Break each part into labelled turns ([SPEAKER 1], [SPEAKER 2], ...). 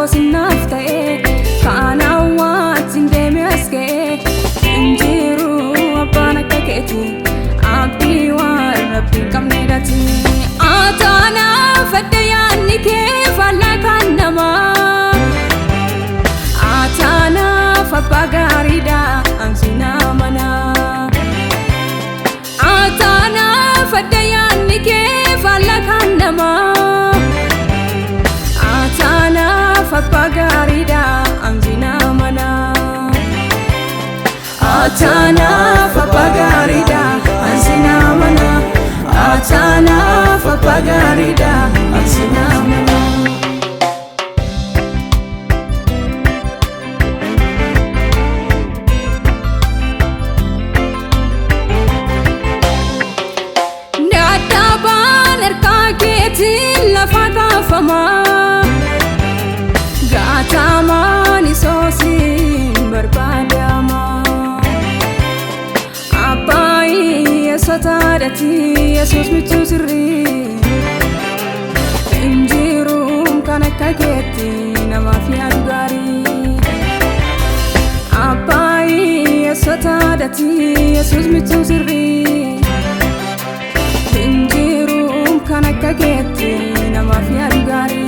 [SPEAKER 1] sinafte kana watin demeske injiru apana kaketi abdi war rabbi kamnedati atana fadayani ke falla kanama atana fabagarida ansina mana atana fadayani ke falla kanama atana fabagarida ansina mana atana fabagarida ansina mana atana fabagarida ansina mana fama gatama ni sosin berbadama apai esotadati yesus mitu sirri injirum kana kageti nama fiadugari apai esotadati yesus mitu sirri injirum kana kageti nama fiadugari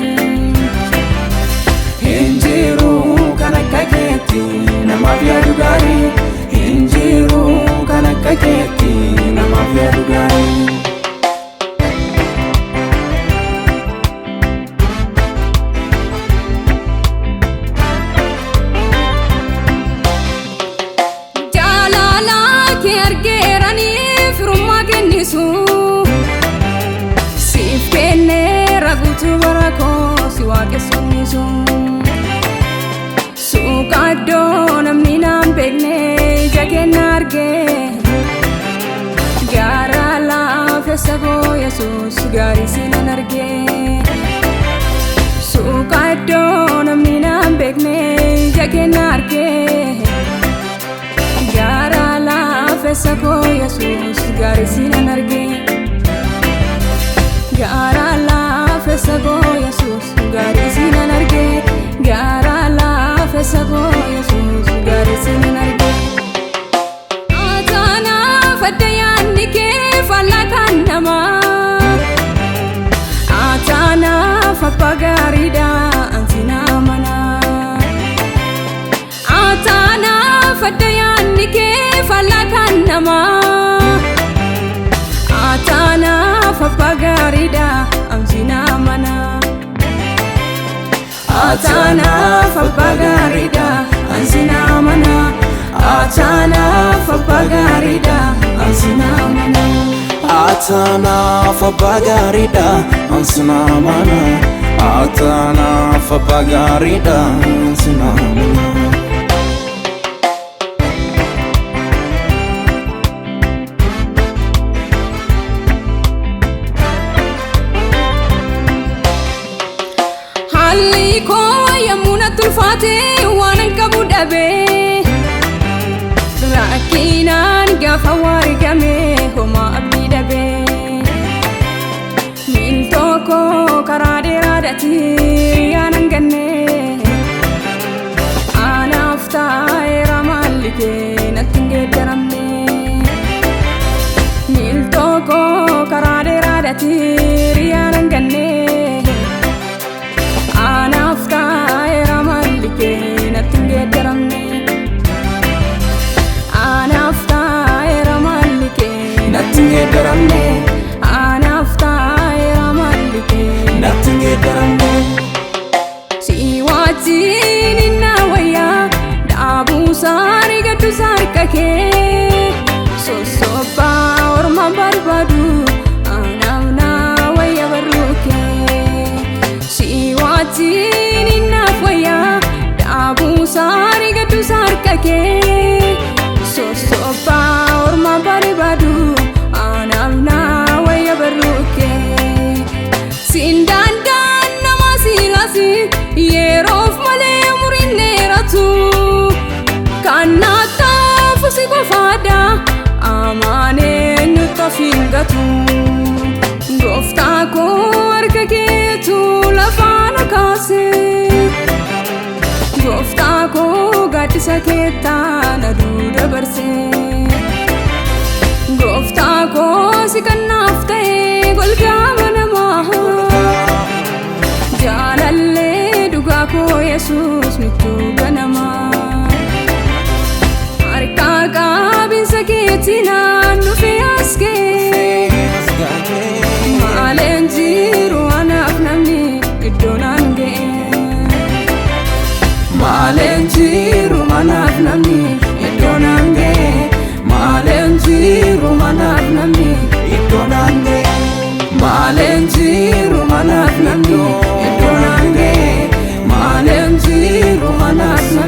[SPEAKER 1] injiru kana kaketi nama fiadugari injiru kana kaketi nama fiadugari jalala ke argerani firuma kennisu sifkenne ragutu barako siwake sunnisu sukado namni nam begne jagenarge gara la fesago yesus gari sinanarge sukado namni nam begne jagenarge gara la fesago yesus gari sinanarge gara la fesago yesus gari sinanarge gara la fesago yesus gari sinanarge atana fadayani ke falla kanama atana fabagarida ansina mana atana fadayani ke falla kanama atana fabagarida ansina mana atana fabagarida ansina mana atana fabagarida ansina mana
[SPEAKER 2] atana fabagarida ansina mana atana fabagarida ansina mana
[SPEAKER 1] Haliko yamuna tulfate wananka budabe rakinan gafawari game homa abdi dabe miltoko karade radati yanangane anafta eramalike natinge daramne miltoko karade radati yanangane anafta eramalike natinge daramne anafta eramalike
[SPEAKER 2] natinge daramne
[SPEAKER 1] anafta eramalike
[SPEAKER 2] natinge daramne
[SPEAKER 1] siwatin inawaya dabu sari gadu sarkake sosoba orma barbadu anamna waya baruke siwatin inawaya dabu sari gadu sarkake sosoba orma barbadu anamna waya baruke sindandan namasilasi yerof male murineratu kanata fusiko fada amane nutafingatu gofta ko arkaketu lafana kase Isa keettaan aduu dabarsee Gooftaa koo si kannaaf ta'ee golgaa banamaa Jaalallee dhugaa koo Yesuus michuu ganamaa Harkaa qaabinsa keetiin naan dhufee as ga'e Maaleen jiru anaaf namni iddoo naan ga'e Maaleen jiru anaaf namni iddoo naan ga'e Maaleen jiru anaaf namni iddoo naan ga'e Maaleen jiru anaaf namni iddoo naan ga'e Maaleen jiru anaaf namni